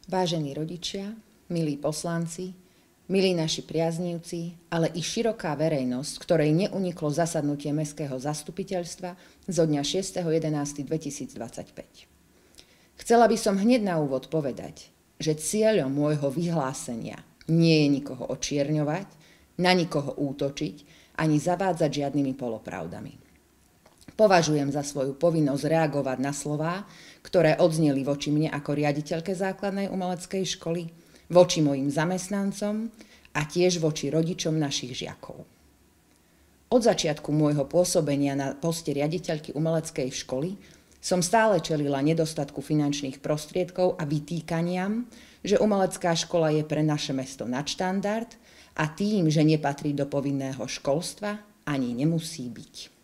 Vážení rodičia, milí poslanci, milí naši priaznivci, ale i široká verejnosť, ktorej neuniklo zasadnutie Mestského zastupiteľstva zo dňa 6.11.2025. Chcela by som hneď na úvod povedať, že cieľom môjho vyhlásenia nie je nikoho očierňovať, na nikoho útočiť, ani zavádzať žiadnymi polopravdami. Považujem za svoju povinnosť reagovať na slová, ktoré odzneli voči mne ako riaditeľke základnej umeleckej školy, voči mojim zamestnancom a tiež voči rodičom našich žiakov. Od začiatku môjho pôsobenia na poste riaditeľky umeleckej školy som stále čelila nedostatku finančných prostriedkov a vytýkaniam, že umelecká škola je pre naše mesto nadštandard a tým, že nepatrí do povinného školstva, ani nemusí byť.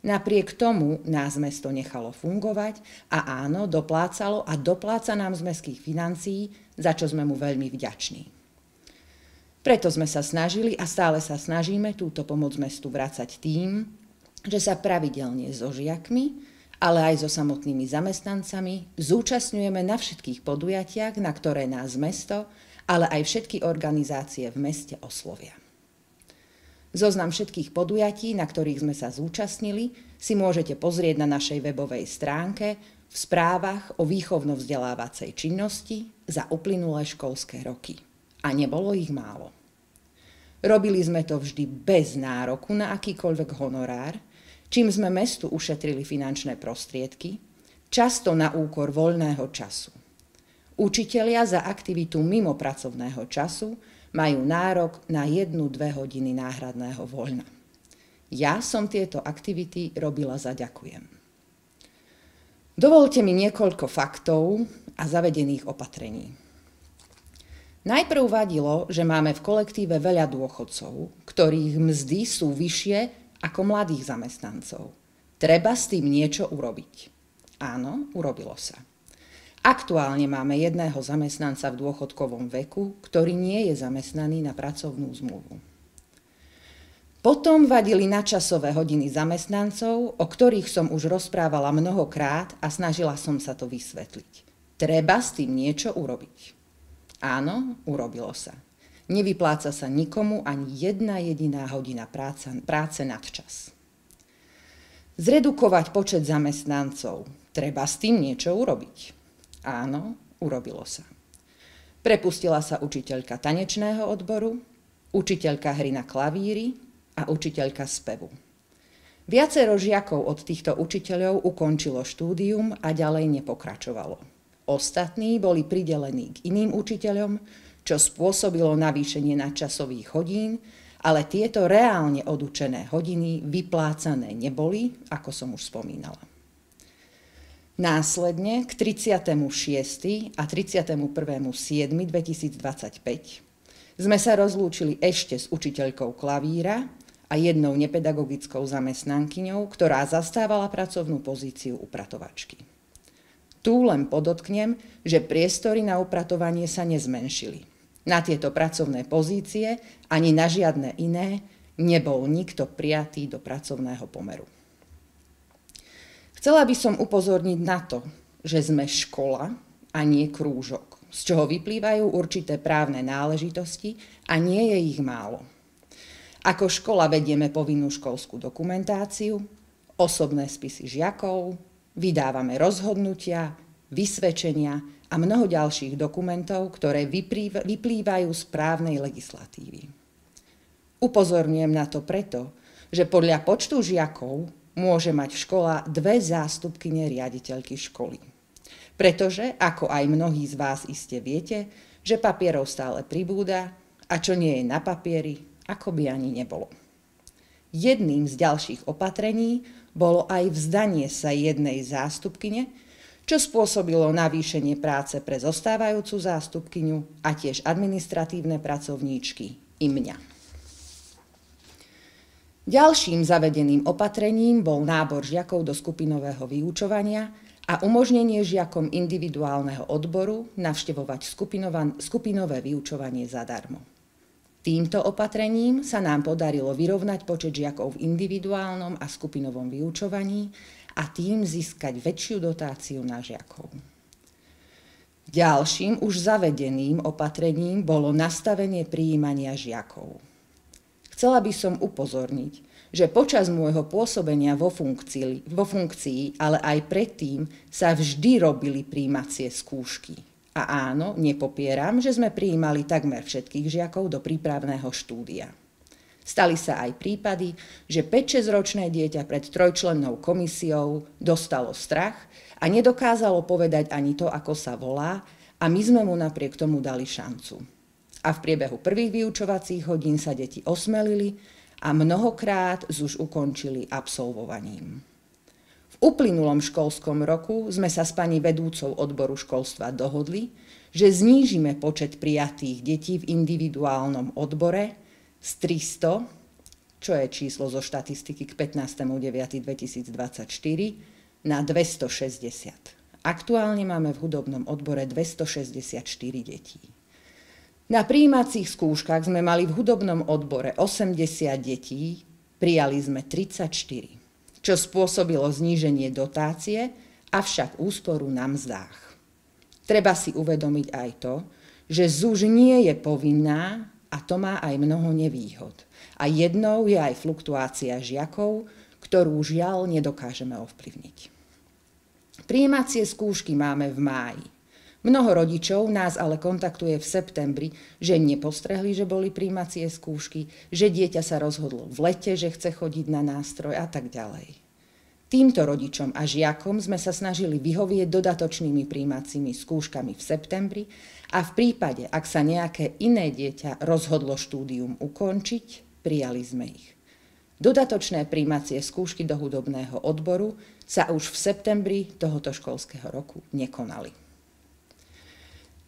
Napriek tomu nás mesto nechalo fungovať a áno, doplácalo a dopláca nám z mestských financií, za čo sme mu veľmi vďační. Preto sme sa snažili a stále sa snažíme túto pomoc mestu vracať tým, že sa pravidelne so žiakmi, ale aj so samotnými zamestnancami zúčastňujeme na všetkých podujatiach, na ktoré nás mesto, ale aj všetky organizácie v meste oslovia. Zoznam všetkých podujatí, na ktorých sme sa zúčastnili, si môžete pozrieť na našej webovej stránke v správach o výchovno-vzdelávacej činnosti za uplynulé školské roky. A nebolo ich málo. Robili sme to vždy bez nároku na akýkoľvek honorár, čím sme mestu ušetrili finančné prostriedky, často na úkor voľného času. Učitelia za aktivitu mimo pracovného času majú nárok na 1-2 hodiny náhradného voľna. Ja som tieto aktivity robila za ďakujem. Dovolte mi niekoľko faktov a zavedených opatrení. Najprv vadilo, že máme v kolektíve veľa dôchodcov, ktorých mzdy sú vyššie ako mladých zamestnancov. Treba s tým niečo urobiť. Áno, urobilo sa. Aktuálne máme jedného zamestnanca v dôchodkovom veku, ktorý nie je zamestnaný na pracovnú zmluvu. Potom vadili nadčasové hodiny zamestnancov, o ktorých som už rozprávala mnohokrát a snažila som sa to vysvetliť. Treba s tým niečo urobiť. Áno, urobilo sa. Nevypláca sa nikomu ani 1 jediná hodina práce nadčas. Zredukovať počet zamestnancov. Treba s tým niečo urobiť. Áno, urobilo sa. Prepustila sa učiteľka tanečného odboru, učiteľka hry na klavíri a učiteľka spevu. Viacero žiakov od týchto učiteľov ukončilo štúdium a ďalej nepokračovalo. Ostatní boli pridelení k iným učiteľom, čo spôsobilo navýšenie nadčasových hodín, ale tieto reálne odučené hodiny vyplácané neboli, ako som už spomínala. Následne k 36. a 31.7.2025 sme sa rozlúčili ešte s učiteľkou klavíra a jednou nepedagogickou zamestnankyňou, ktorá zastávala pracovnú pozíciu upratovačky. Tu len podotknem, že priestory na upratovanie sa nezmenšili. Na tieto pracovné pozície ani na žiadne iné nebol nikto prijatý do pracovného pomeru. Chcela by som upozorniť na to, že sme škola a nie krúžok, z čoho vyplývajú určité právne náležitosti a nie je ich málo. Ako škola vedieme povinnú školskú dokumentáciu, osobné spisy žiakov, vydávame rozhodnutia, vysvedčenia a mnoho ďalších dokumentov, ktoré vyplývajú z právnej legislatívy. Upozorňujem na to preto, že podľa počtu žiakov môže mať škola 2 zástupkyne riaditeľky školy. Pretože, ako aj mnohí z vás iste viete, že papierov stále pribúda a čo nie je na papieri, ako by ani nebolo. Jedným z ďalších opatrení bolo aj vzdanie sa jednej zástupkyne, čo spôsobilo navýšenie práce pre zostávajúcu zástupkyňu a tiež administratívne pracovníčky i mňa. Ďalším zavedeným opatrením bol nábor žiakov do skupinového vyučovania a umožnenie žiakom individuálneho odboru navštevovať skupinové vyučovanie zadarmo. Týmto opatrením sa nám podarilo vyrovnať počet žiakov v individuálnom a skupinovom vyučovaní a tým získať väčšiu dotáciu na žiakov. Ďalším už zavedeným opatrením bolo nastavenie prijímania žiakov. Chcela by som upozorniť, že počas môjho pôsobenia vo funkcii, ale aj predtým sa vždy robili prijímacie skúšky. A áno, nepopieram, že sme prijímali takmer všetkých žiakov do prípravného štúdia. Stali sa aj prípady, že 5-6 ročné dieťa pred trojčlennou komisiou dostalo strach a nedokázalo povedať ani to, ako sa volá, a my sme mu napriek tomu dali šancu. A v priebehu prvých vyučovacích hodín sa deti osmelili a mnohokrát už ukončili absolvovaním. V uplynulom školskom roku sme sa s pani vedúcou odboru školstva dohodli, že znížime počet prijatých detí v individuálnom odbore z 300, čo je číslo zo štatistiky k 15.9.2024, na 260. Aktuálne máme v hudobnom odbore 264 detí. Na prijímacích skúškach sme mali v hudobnom odbore 80 detí, prijali sme 34, čo spôsobilo zníženie dotácie, avšak úsporu na mzdách. Treba si uvedomiť aj to, že ZUŽ nie je povinná a to má aj mnoho nevýhod. A jednou je aj fluktuácia žiakov, ktorú žiaľ nedokážeme ovplyvniť. Prijímacie skúšky máme v máji. Mnoho rodičov nás ale kontaktuje v septembri, že nepostrehli, že boli prijímacie skúšky, že dieťa sa rozhodlo v lete, že chce chodiť na nástroj a tak ďalej. Týmto rodičom a žiakom sme sa snažili vyhovieť dodatočnými prijímacími skúškami v septembri a v prípade, ak sa nejaké iné dieťa rozhodlo štúdium ukončiť, prijali sme ich. Dodatočné prijímacie skúšky do hudobného odboru sa už v septembri tohoto školského roku nekonali.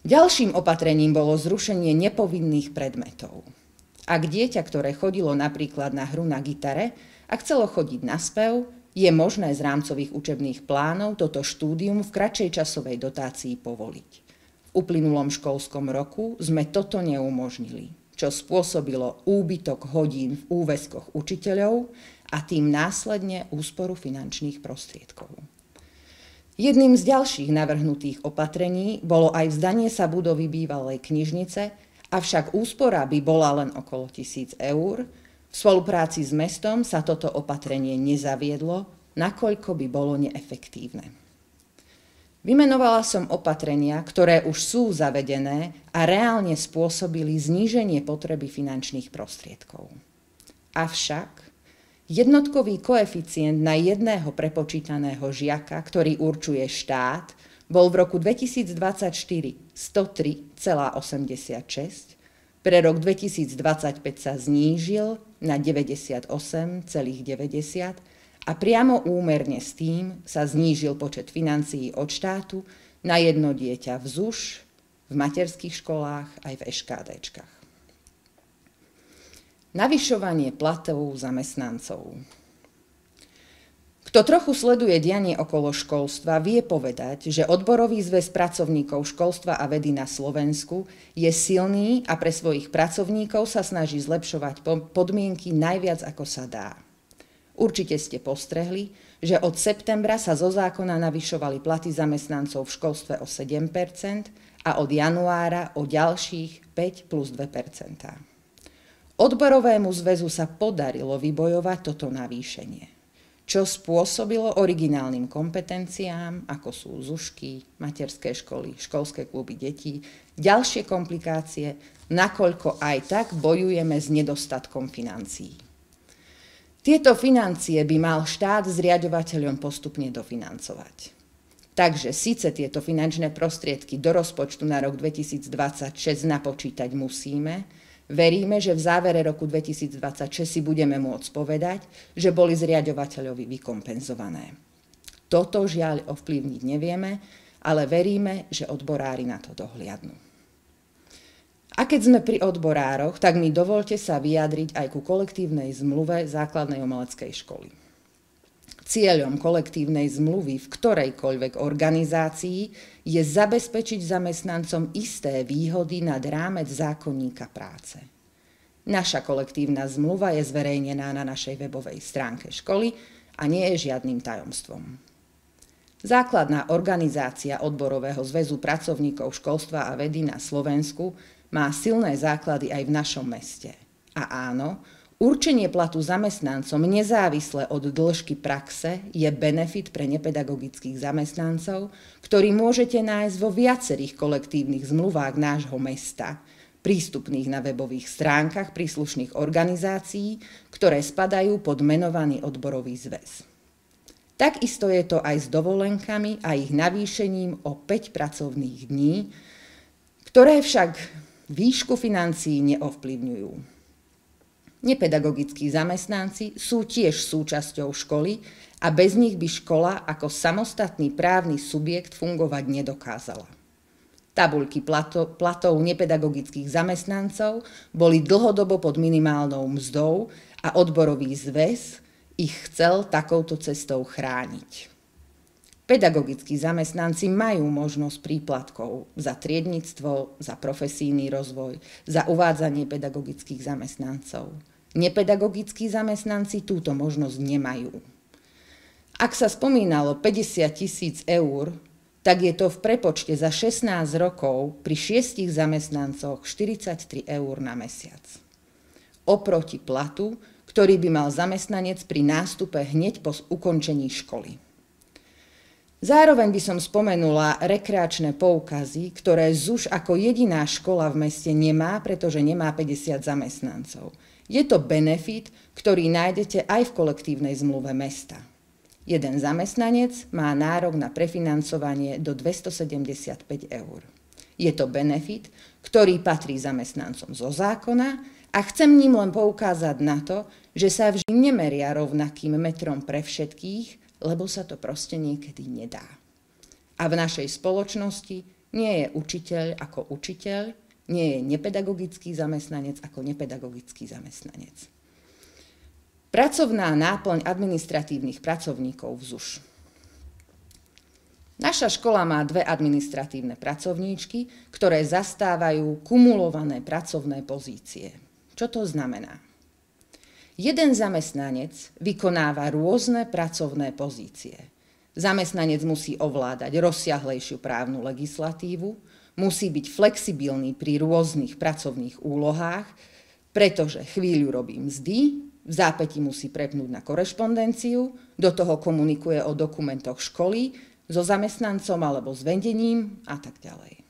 Ďalším opatrením bolo zrušenie nepovinných predmetov. Ak dieťa, ktoré chodilo napríklad na hru na gitare a chcelo chodiť na spev, je možné z rámcových učebných plánov toto štúdium v kratšej časovej dotácii povoliť. V uplynulom školskom roku sme toto neumožnili, čo spôsobilo úbytok hodín v úväzkoch učiteľov a tým následne úsporu finančných prostriedkov. Jedným z ďalších navrhnutých opatrení bolo aj vzdanie sa budovy bývalej knižnice, avšak úspora by bola len okolo 1 000 eur. V spolupráci s mestom sa toto opatrenie nezaviedlo, nakoľko by bolo neefektívne. Vymenovala som opatrenia, ktoré už sú zavedené a reálne spôsobili zníženie potreby finančných prostriedkov. Avšak jednotkový koeficient na jedného prepočítaného žiaka, ktorý určuje štát, bol v roku 2024 103,86, pre rok 2025 sa znížil na 98,90 a priamo úmerne s tým sa znížil počet financií od štátu na jedno dieťa v ZUŠ, v materských školách aj v ŠKDčkách. Navyšovanie platov zamestnancov. Kto trochu sleduje dianie okolo školstva, vie povedať, že Odborový zväz pracovníkov školstva a vedy na Slovensku je silný a pre svojich pracovníkov sa snaží zlepšovať podmienky najviac ako sa dá. Určite ste postrehli, že od septembra sa zo zákona navyšovali platy zamestnancov v školstve o 7% a od januára o ďalších 5 plus 2%. Odborovému zväzu sa podarilo vybojovať toto navýšenie, čo spôsobilo originálnym kompetenciám, ako sú zušky, materské školy, školské kluby detí, ďalšie komplikácie, nakoľko aj tak bojujeme s nedostatkom financií. Tieto financie by mal štát zriaďovateľom postupne dofinancovať. Takže síce tieto finančné prostriedky do rozpočtu na rok 2026 napočítať musíme, veríme, že v závere roku 2026 si budeme môcť povedať, že boli zriaďovateľovi vykompenzované. Toto žiaľ ovplyvniť nevieme, ale veríme, že odborári na to dohliadnú. A keď sme pri odborároch, tak mi dovolte sa vyjadriť aj ku kolektívnej zmluve základnej umeleckej školy. Cieľom kolektívnej zmluvy v ktorejkoľvek organizácii je zabezpečiť zamestnancom isté výhody nad rámec zákonníka práce. Naša kolektívna zmluva je zverejnená na našej webovej stránke školy a nie je žiadnym tajomstvom. Základná organizácia Odborového zväzu pracovníkov školstva a vedy na Slovensku má silné základy aj v našom meste. A áno, určenie platu zamestnancom nezávisle od dĺžky praxe je benefit pre nepedagogických zamestnancov, ktorý môžete nájsť vo viacerých kolektívnych zmluvách nášho mesta, prístupných na webových stránkach príslušných organizácií, ktoré spadajú pod menovaný odborový zväz. Takisto je to aj s dovolenkami a ich navýšením o 5 pracovných dní, ktoré však výšku financií neovplyvňujú. Nepedagogickí zamestnanci sú tiež súčasťou školy a bez nich by škola ako samostatný právny subjekt fungovať nedokázala. Tabuľky platov nepedagogických zamestnancov boli dlhodobo pod minimálnou mzdou a odborový zväz ich chcel takouto cestou chrániť. Pedagogickí zamestnanci majú možnosť príplatkov za triednictvo, za profesijný rozvoj, za uvádzanie pedagogických zamestnancov. Nepedagogickí zamestnanci túto možnosť nemajú. Ak sa spomínalo 50 000 eur, tak je to v prepočte za 16 rokov pri 6 zamestnancoch 43 eur na mesiac. Oproti platu, ktorý by mal zamestnanec pri nástupe hneď po ukončení školy. Zároveň by som spomenula rekreačné poukazy, ktoré ZUŠ ako jediná škola v meste nemá, pretože nemá 50 zamestnancov. Je to benefit, ktorý nájdete aj v kolektívnej zmluve mesta. Jeden zamestnanec má nárok na prefinancovanie do 275 eur. Je to benefit, ktorý patrí zamestnancom zo zákona a chcem ním len poukázať na to, že sa vždy nemeria rovnakým metrom pre všetkých, lebo sa to proste niekedy nedá. A v našej spoločnosti nie je učiteľ ako učiteľ, nie je nepedagogický zamestnanec ako nepedagogický zamestnanec. Pracovná náplň administratívnych pracovníkov v ZUŠ. Naša škola má 2 administratívne pracovníčky, ktoré zastávajú kumulované pracovné pozície. Čo to znamená? Jeden zamestnanec vykonáva rôzne pracovné pozície. Zamestnanec musí ovládať rozsiahlejšiu právnu legislatívu, musí byť flexibilný pri rôznych pracovných úlohách, pretože chvíľu robí mzdy, v zápäti musí prepnúť na korešpondenciu, do toho komunikuje o dokumentoch školy so zamestnancom alebo s vedením a tak ďalej.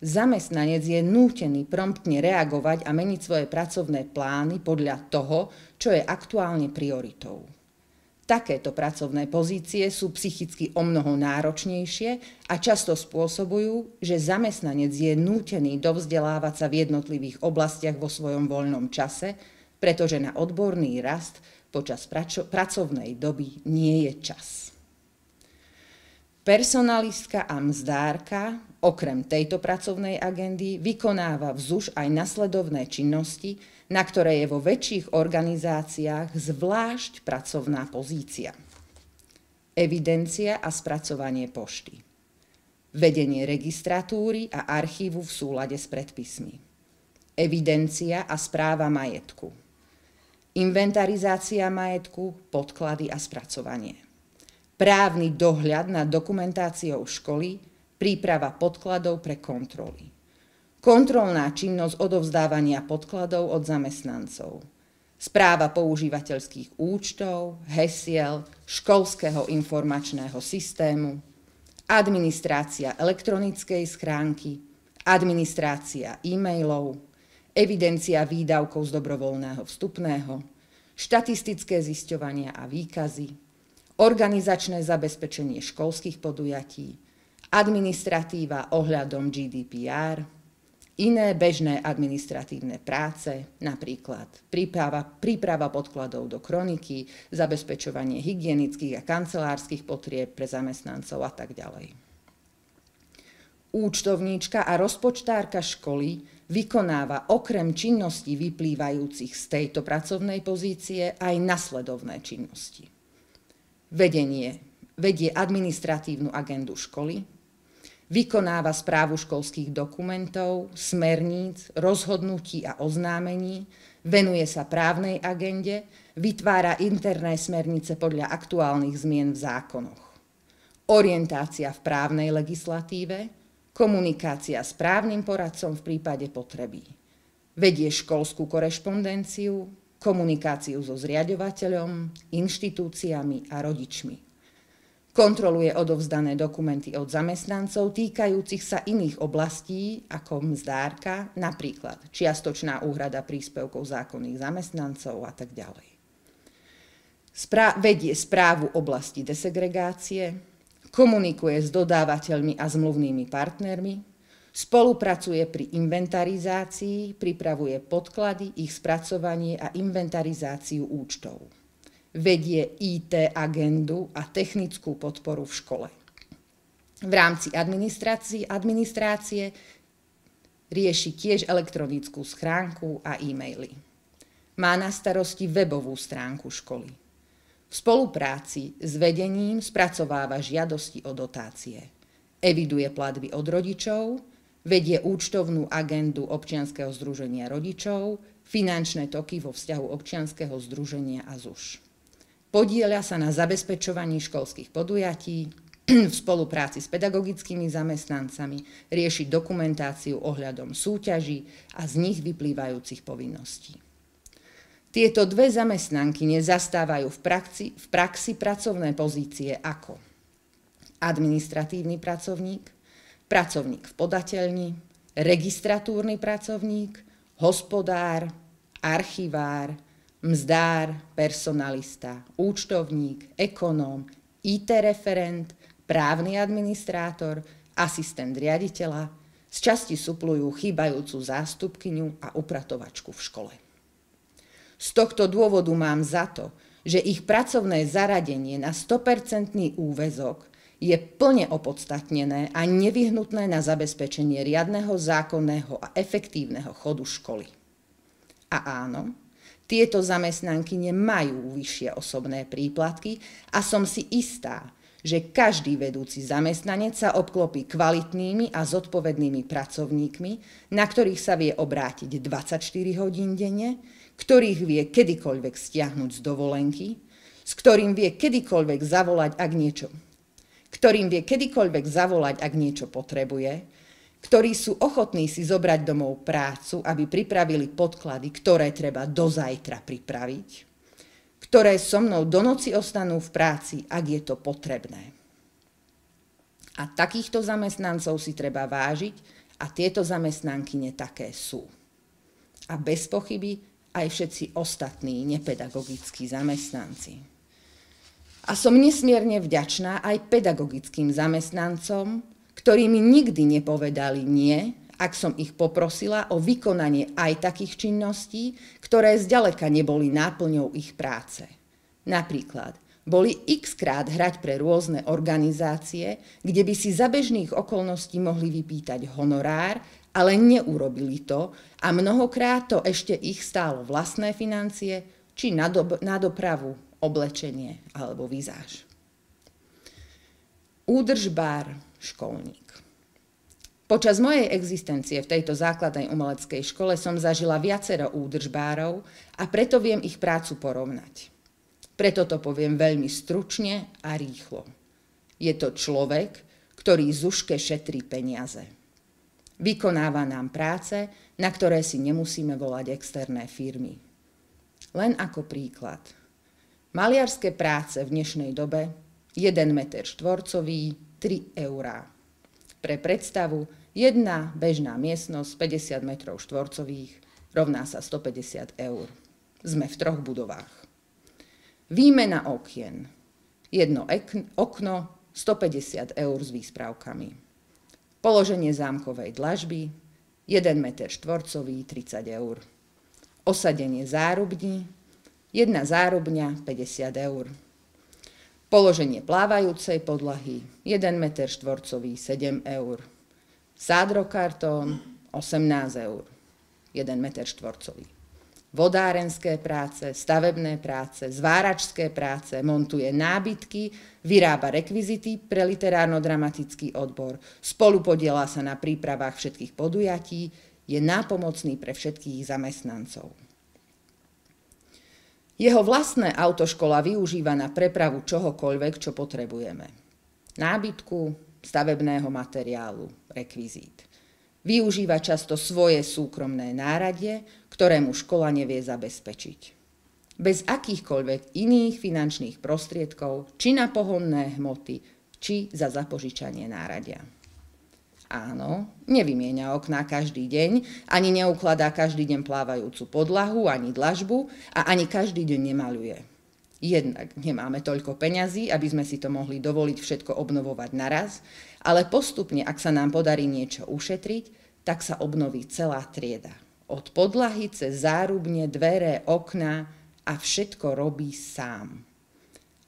Zamestnanec je nútený promptne reagovať a meniť svoje pracovné plány podľa toho, čo je aktuálne prioritou. Takéto pracovné pozície sú psychicky omnoho náročnejšie a často spôsobujú, že zamestnanec je nútený dovzdelávať sa v jednotlivých oblastiach vo svojom voľnom čase, pretože na odborný rast počas pracovnej doby nie je čas. Personalistka a mzdárka okrem tejto pracovnej agendy vykonáva v ZUŠ aj nasledovné činnosti, na ktoré je vo väčších organizáciách zvlášť pracovná pozícia. Evidencia a spracovanie pošty. Vedenie registratúry a archívu v súlade s predpismi. Evidencia a správa majetku. Inventarizácia majetku, podklady a spracovanie. Právny dohľad nad dokumentáciou školy, príprava podkladov pre kontroly. Kontrolná činnosť odovzdávania podkladov od zamestnancov. Správa používateľských účtov, hesiel, školského informačného systému, administrácia elektronickej schránky, administrácia e-mailov, evidencia výdavkov z dobrovoľného vstupného, štatistické zisťovania a výkazy, organizačné zabezpečenie školských podujatí, administratíva ohľadom GDPR, iné bežné administratívne práce, napríklad príprava podkladov do kroniky, zabezpečovanie hygienických a kancelárskych potrieb pre zamestnancov a tak ďalej. Účtovníčka a rozpočtárka školy vykonáva okrem činností vyplývajúcich z tejto pracovnej pozície aj nasledovné činnosti. Vedie administratívnu agendu školy, vykonáva správu školských dokumentov, smerníc, rozhodnutí a oznámení, venuje sa právnej agende, vytvára interné smernice podľa aktuálnych zmien v zákonoch. orientácia v právnej legislatíve, komunikácia s právnym poradcom v prípade potreby. Vedie školskú korešpondenciu, komunikáciu so zriaďovateľom, inštitúciami a rodičmi. Kontroluje odovzdané dokumenty od zamestnancov týkajúcich sa iných oblastí ako mzdárka, napríklad čiastočná úhrada príspevkov zákonných zamestnancov a tak ďalej. Vedie správu oblasti desegregácie, komunikuje s dodávateľmi a zmluvnými partnermi, spolupracuje pri inventarizácii, pripravuje podklady, ich spracovanie a inventarizáciu účtov. Vedie IT agendu a technickú podporu v škole. V rámci administrácie rieši tiež elektronickú schránku a e-maily. Má na starosti webovú stránku školy. V spolupráci s vedením spracováva žiadosti o dotácie. Eviduje platby od rodičov, vedie účtovnú agendu občianskeho združenia rodičov, finančné toky vo vzťahu občianskeho združenia a ZUŠ. Podieľa sa na zabezpečovaní školských podujatí, v spolupráci s pedagogickými zamestnancami, rieši dokumentáciu ohľadom súťaží a z nich vyplývajúcich povinností. Tieto dve zamestnankyne zastávajú v praxi pracovné pozície ako administratívny pracovník, pracovník v podateľni, registratúrny pracovník, hospodár, archivár, mzdár, personalista, účtovník, ekonóm, IT referent, právny administrátor, asistent riaditeľa, z časti suplujú chýbajúcu zástupkyňu a upratovačku v škole. Z tohto dôvodu mám za to, že ich pracovné zaradenie na 100% úväzok je plne opodstatnené a nevyhnutné na zabezpečenie riadneho, zákonného a efektívneho chodu školy. A áno, tieto zamestnankyne majú vyššie osobné príplatky a som si istá, že každý vedúci zamestnanec sa obklopí kvalitnými a zodpovednými pracovníkmi, na ktorých sa vie obrátiť 24 hodín denne, ktorých vie kedykoľvek stiahnuť z dovolenky, s ktorým vie kedykoľvek zavolať, ak niečo potrebuje, ktorí sú ochotní si zobrať domov prácu, aby pripravili podklady, ktoré treba do zajtra pripraviť, ktoré so mnou do noci ostanú v práci, ak je to potrebné. A takýchto zamestnancov si treba vážiť a tieto zamestnankyne také sú. A bez pochyby aj všetci ostatní nepedagogickí zamestnanci. A som nesmierne vďačná aj pedagogickým zamestnancom, ktorí mi nikdy nepovedali nie, ak som ich poprosila o vykonanie aj takých činností, ktoré zďaleka neboli náplňou ich práce. Napríklad boli x-krát hrať pre rôzne organizácie, kde by si za bežných okolností mohli vypýtať honorár, ale neurobili to a mnohokrát to ešte ich stálo vlastné financie či na dopravu, oblečenie alebo vizáž. Údržbár, školník. Počas mojej existencie v tejto základnej umeleckej škole som zažila viacero údržbárov a preto viem ich prácu porovnať. Preto to poviem veľmi stručne a rýchlo. Je to človek, ktorý ZUŠke šetrí peniaze. Vykonáva nám práce, na ktoré si nemusíme volať externé firmy. Len ako príklad. Maliarské práce v dnešnej dobe 1 meter štvorcový 3 eurá. Pre predstavu, jedna bežná miestnosť 50 metrov štvorcových rovná sa 150 eur. Sme v 3 budovách. Výmena okien. Jedno okno 150 eur s výspravkami. Položenie zámkovej dlažby 1 meter štvorcový 30 eur. Osadenie zárubní, jedna zárubňa 50 eur. Položenie plávajúcej podlahy 1 meter štvorcový 7 eur. Sádrokartón 18 eur. 1 meter štvorcový. Vodárenské práce, stavebné práce, zváračské práce, montuje nábytky, vyrába rekvizity pre literárno-dramatický odbor, spolupodiela sa na prípravách všetkých podujatí, je nápomocný pre všetkých zamestnancov. Jeho vlastné autoškola využíva na prepravu čohokoľvek, čo potrebujeme. nábytku, stavebného materiálu, rekvizít. Využíva často svoje súkromné náradie, ktorému škola nevie zabezpečiť. Bez akýchkoľvek iných finančných prostriedkov, či na pohonné hmoty, či za zapožičanie náradia. Áno, nevymieňa okná každý deň, ani neukladá každý deň plávajúcu podlahu, ani dlažbu a ani každý deň nemaľuje. Jednak nemáme toľko peňazí, aby sme si to mohli dovoliť všetko obnovovať naraz, ale postupne, ak sa nám podarí niečo ušetriť, tak sa obnoví celá trieda. Od podlahy cez zárubne, dvere, okná a všetko robí sám.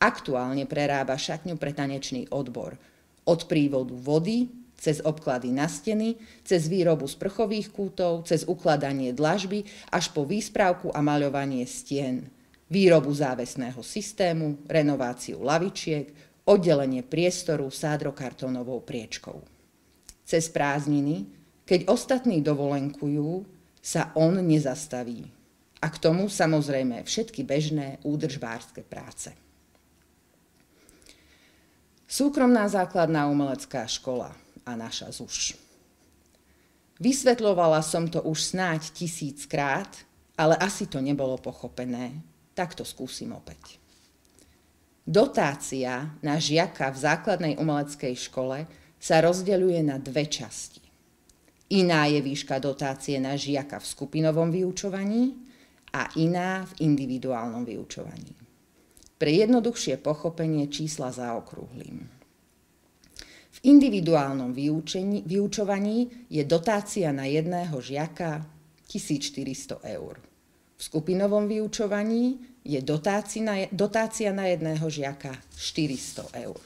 Aktuálne prerába šatňu pre tanečný odbor. Od prívodu vody, cez obklady na steny, cez výrobu sprchových kútov, cez ukladanie dlažby, až po výspravku a maľovanie stien, výrobu závesného systému, renováciu lavičiek, oddelenie priestoru sádrokartónovou priečkou. Cez prázdniny, keď ostatní dovolenkujú, sa on nezastaví. A k tomu samozrejme všetky bežné údržbárske práce. Súkromná základná umelecká škola a naša ZUŠ. Vysvetľovala som to už snáď 1000-krát, ale asi to nebolo pochopené, tak to skúsim opäť. Dotácia na žiaka v základnej umeleckej škole sa rozdeľuje na dve časti. Iná je výška dotácie na žiaka v skupinovom vyučovaní a iná v individuálnom vyučovaní. Pre jednoduchšie pochopenie čísla zaokrúhlim. V individuálnom vyučovaní je dotácia na jedného žiaka 1400 eur. V skupinovom vyučovaní je dotácia na jedného žiaka 400 eur.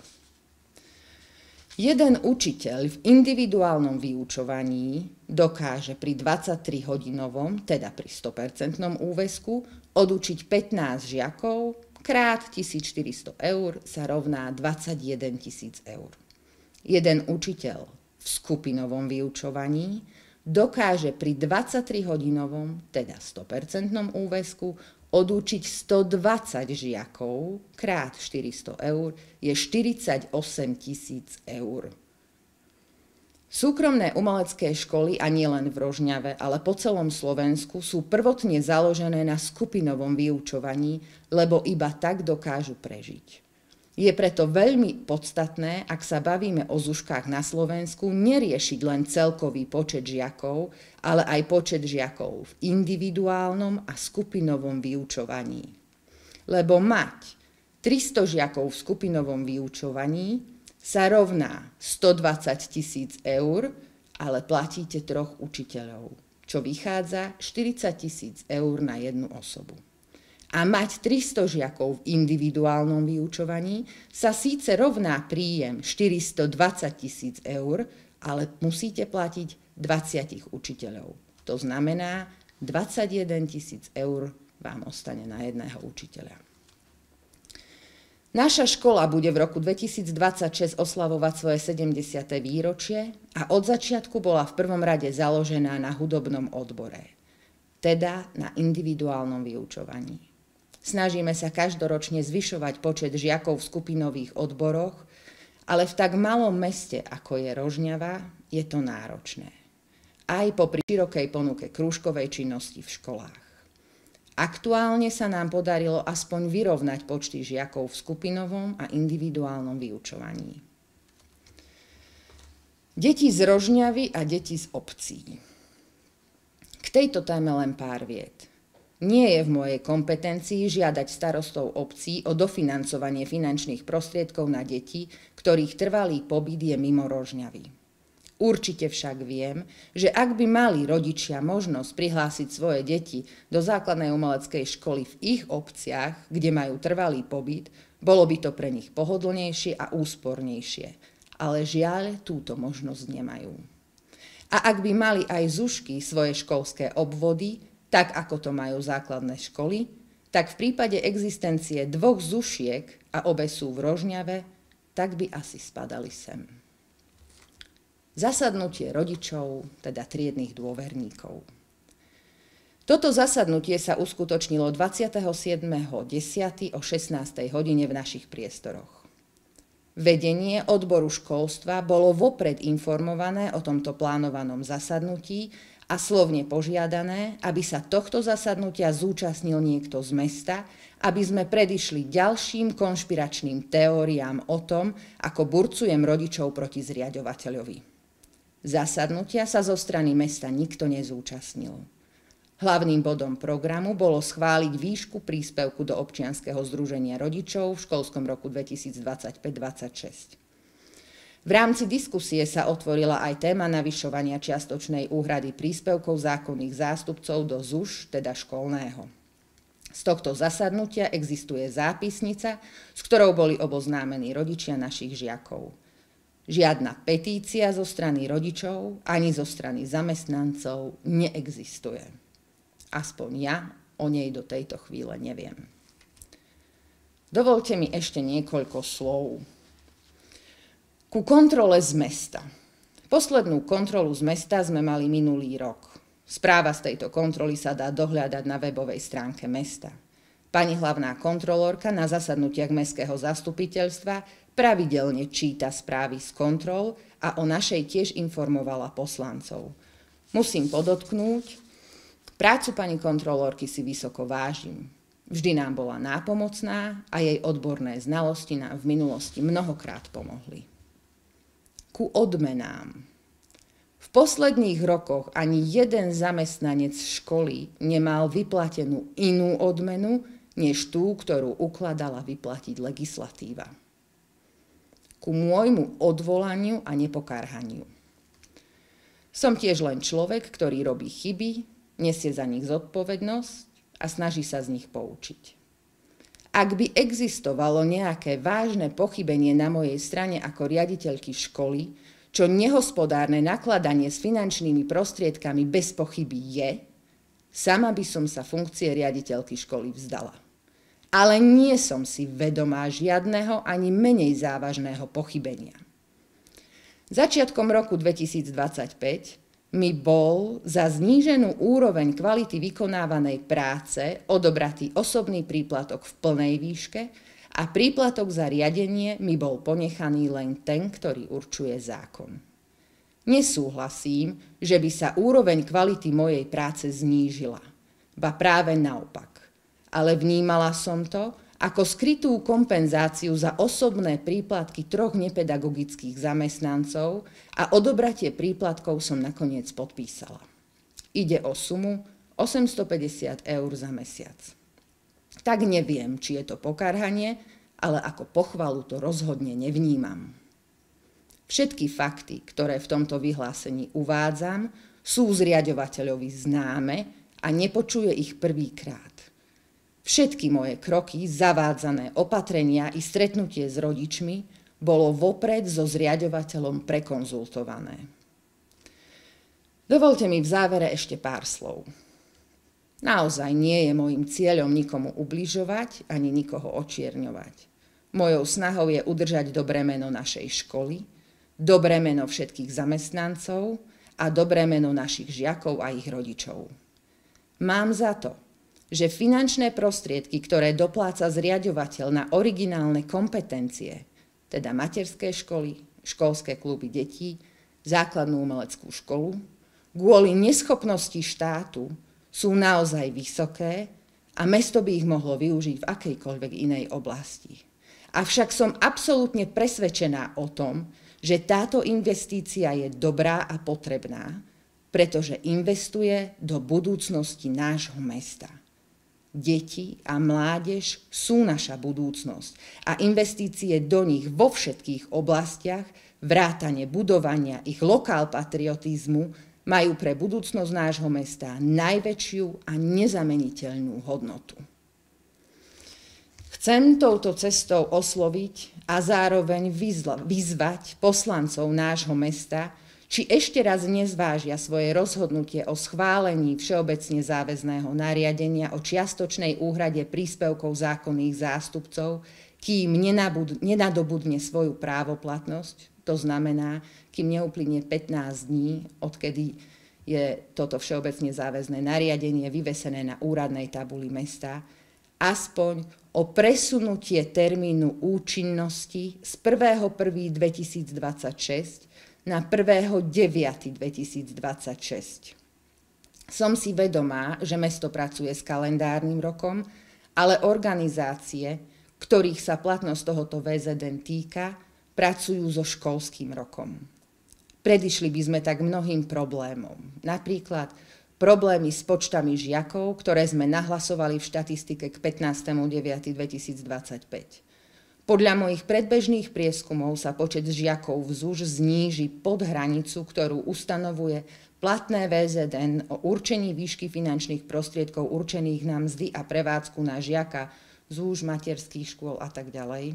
Jeden učiteľ v individuálnom vyučovaní dokáže pri 23-hodinovom, teda pri 100% úväzku, odučiť 15 žiakov krát 1400 eur sa rovná 21 000 eur. Jeden učiteľ v skupinovom vyučovaní dokáže pri 23-hodinovom, teda 100% úväzku, odučiť 120 žiakov krát 400 eur je 48 000 eur. Súkromné umelecké školy, a nie len v Rožňave, ale po celom Slovensku, sú prvotne založené na skupinovom vyučovaní, lebo iba tak dokážu prežiť. Je preto veľmi podstatné, ak sa bavíme o ZUŠkách na Slovensku, neriešiť len celkový počet žiakov, ale aj počet žiakov v individuálnom a skupinovom vyučovaní. Lebo mať 300 žiakov v skupinovom vyučovaní sa rovná 120 000 eur, ale platíte 3 učiteľov, čo vychádza 40 000 eur na jednu osobu. A mať 300 žiakov v individuálnom vyučovaní sa síce rovná príjem 420 000 eur, ale musíte platiť 20 učiteľov. To znamená, 21 000 eur vám ostane na jedného učiteľa. Naša škola bude v roku 2026 oslavovať svoje 70. výročie a od začiatku bola v prvom rade založená na hudobnom odbore, teda na individuálnom vyučovaní. Snažíme sa každoročne zvyšovať počet žiakov v skupinových odboroch, ale v tak malom meste, ako je Rožňava, je to náročné. Aj popri širokej ponuke krúžkovej činnosti v školách. Aktuálne sa nám podarilo aspoň vyrovnať počty žiakov v skupinovom a individuálnom vyučovaní. Deti z Rožňavy a deti z obcí. K tejto téme len pár vied. Nie je v mojej kompetencii žiadať starostov obcí o dofinancovanie finančných prostriedkov na deti, ktorých trvalý pobyt je mimo Rožňavy. Určite však viem, že ak by mali rodičia možnosť prihlásiť svoje deti do základnej umeleckej školy v ich obciach, kde majú trvalý pobyt, bolo by to pre nich pohodlnejšie a úspornejšie. Ale žiaľ, túto možnosť nemajú. A ak by mali aj ZUŠky svoje školské obvody, tak ako to majú základné školy, tak v prípade existencie 2 ZUŠiek a obe sú v Rožňave, tak by asi spadali sem. Zasadnutie rodičov, teda triednych dôverníkov. Toto zasadnutie sa uskutočnilo 27.10. o 16. hodine v našich priestoroch. Vedenie odboru školstva bolo vopred informované o tomto plánovanom zasadnutí a slovne požiadané, aby sa tohto zasadnutia zúčastnil niekto z mesta, aby sme predišli ďalším konšpiračným teóriám o tom, ako burcujem rodičov proti zriaďovateľovi. Zasadnutia sa zo strany mesta nikto nezúčastnil. Hlavným bodom programu bolo schváliť výšku príspevku do občianskeho združenia rodičov v školskom roku 2025-26. V rámci diskusie sa otvorila aj téma navyšovania čiastočnej úhrady príspevkov zákonných zástupcov do ZUŠ, teda školného. Z tohto zasadnutia existuje zápisnica, s ktorou boli oboznámení rodičia našich žiakov. Žiadna petícia zo strany rodičov ani zo strany zamestnancov neexistuje. Aspoň ja o nej do tejto chvíle neviem. Dovolte mi ešte niekoľko slov. Ku kontrole z mesta. Poslednú kontrolu z mesta sme mali minulý rok. Správa z tejto kontroly sa dá dohľadať na webovej stránke mesta. Pani hlavná kontrolórka na zasadnutiach mestského zastupiteľstva pravidelne číta správy z kontrol a o našej tiež informovala poslancov. Musím podotknúť, prácu pani kontrolórky si vysoko vážim. Vždy nám bola nápomocná a jej odborné znalosti nám v minulosti mnohokrát pomohli. Ku odmenám. V posledných rokoch ani jeden zamestnanec školy nemal vyplatenú inú odmenu, než tú, ktorú ukladala vyplatiť legislatíva. Ku môjmu odvolaniu a nepokárhaniu. Som tiež len človek, ktorý robí chyby, nesie za nich zodpovednosť a snaží sa z nich poučiť. Ak by existovalo nejaké vážne pochybenie na mojej strane ako riaditeľky školy, čo nehospodárne nakladanie s finančnými prostriedkami bez pochyby je, sama by som sa funkcie riaditeľky školy vzdala. Ale nie som si vedomá žiadneho ani menej závažného pochybenia. Začiatkom roku 2025 mi bol za zníženú úroveň kvality vykonávanej práce odobratý osobný príplatok v plnej výške a príplatok za riadenie mi bol ponechaný len ten, ktorý určuje zákon. Nesúhlasím, že by sa úroveň kvality mojej práce znížila, ba práve naopak. Ale vnímala som to ako skrytú kompenzáciu za osobné príplatky 3 nepedagogických zamestnancov a odobratie príplatkov som nakoniec podpísala. Ide o sumu 850 eur za mesiac. Tak neviem, či je to pokarhanie, ale ako pochvalu to rozhodne nevnímam. Všetky fakty, ktoré v tomto vyhlásení uvádzam, sú zriaďovateľovi známe a nepočuje ich prvýkrát. Všetky moje kroky, zavádzané opatrenia i stretnutie s rodičmi bolo vopred so zriaďovateľom prekonzultované. Dovolte mi v závere ešte pár slov. Naozaj nie je môjim cieľom nikomu ubližovať ani nikoho očierňovať. Mojou snahou je udržať dobré meno našej školy, dobré meno všetkých zamestnancov a dobré meno našich žiakov a ich rodičov. Mám za to, že finančné prostriedky, ktoré dopláca zriaďovateľ na originálne kompetencie, teda materské školy, školské kluby detí, základnú umeleckú školu, kvôli neschopnosti štátu sú naozaj vysoké a mesto by ich mohlo využiť v akejkoľvek inej oblasti. Avšak som absolútne presvedčená o tom, že táto investícia je dobrá a potrebná, pretože investuje do budúcnosti nášho mesta. Deti a mládež sú naša budúcnosť a investície do nich vo všetkých oblastiach, vrátane budovania ich lokálpatriotizmu, majú pre budúcnosť nášho mesta najväčšiu a nezameniteľnú hodnotu. Chcem touto cestou osloviť a zároveň vyzvať poslancov nášho mesta, či ešte raz nezvážia svoje rozhodnutie o schválení všeobecne záväzného nariadenia o čiastočnej úhrade príspevkov zákonných zástupcov, kým nenadobudne svoju právoplatnosť, to znamená, kým neuplynie 15 dní, odkedy je toto všeobecne záväzné nariadenie vyvesené na úradnej tabuli mesta, aspoň o presunutie termínu účinnosti z 1.1.2026 na 1.9.2026. Som si vedomá, že mesto pracuje s kalendárnym rokom, ale organizácie, ktorých sa platnosť tohoto VZN týka, pracujú so školským rokom. Predišli by sme tak mnohým problémom. Napríklad problémy s počtami žiakov, ktoré sme nahlasovali v štatistike k 15.9.2025. Podľa mojich predbežných prieskumov sa počet žiakov v ZUŠ zníži pod hranicu, ktorú ustanovuje platné VZN o určení výšky finančných prostriedkov určených na mzdy a prevádzku na žiaka ZUŠ, materských škôl a tak ďalej.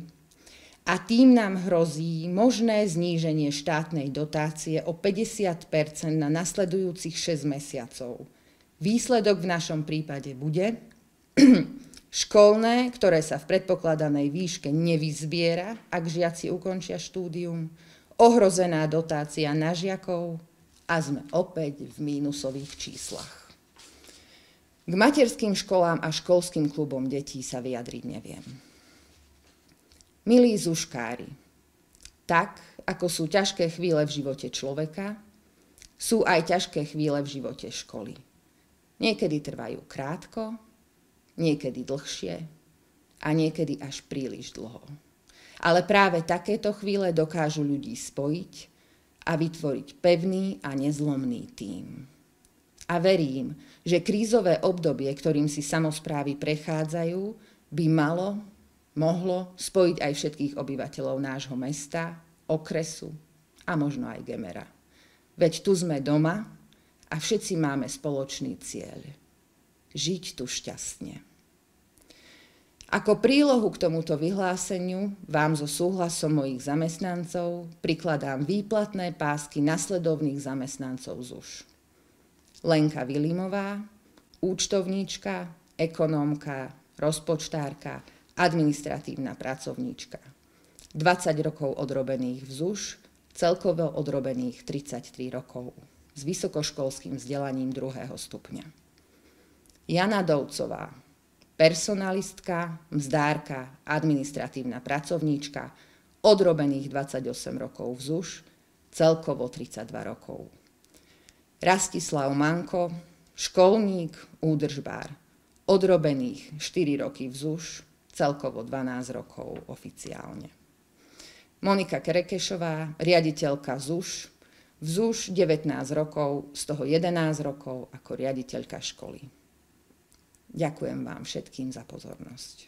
A tým nám hrozí možné zníženie štátnej dotácie o 50% na nasledujúcich 6 mesiacov. Výsledok v našom prípade bude školné, ktoré sa v predpokladanej výške nevyzbiera, ak žiaci ukončia štúdium, ohrozená dotácia na žiakov a sme opäť v mínusových číslach. K materským školám a školským klubom detí sa vyjadriť neviem. Milí zuškári, tak ako sú ťažké chvíle v živote človeka, sú aj ťažké chvíle v živote školy. Niekedy trvajú krátko, niekedy dlhšie a niekedy až príliš dlho. Ale práve takéto chvíle dokážu ľudí spojiť a vytvoriť pevný a nezlomný tím. A verím, že krízové obdobie, ktorým si samosprávy prechádzajú, by mohlo spojiť aj všetkých obyvateľov nášho mesta, okresu a možno aj Gemera. Veď tu sme doma a všetci máme spoločný cieľ. Žiť tu šťastne. Ako prílohu k tomuto vyhláseniu vám so súhlasom mojich zamestnancov prikladám výplatné pásky nasledovných zamestnancov ZUŠ. Lenka Vilimová, účtovníčka, ekonómka, rozpočtárka, administratívna pracovníčka. 20 rokov odrobených v ZUŠ, celkovo odrobených 33 rokov s vysokoškolským vzdelaním 2. stupňa. Jana Dovcová, personalistka, mzdárka, administratívna pracovníčka, odrobených 28 rokov v ZUŠ, celkovo 32 rokov. Rastislav Manko, školník, údržbár, odrobených 4 roky v ZUŠ, celkovo 12 rokov oficiálne. Monika Kerekešová, riaditeľka ZUŠ, v ZUŠ 19 rokov, z toho 11 rokov ako riaditeľka školy. Ďakujem vám všetkým za pozornosť.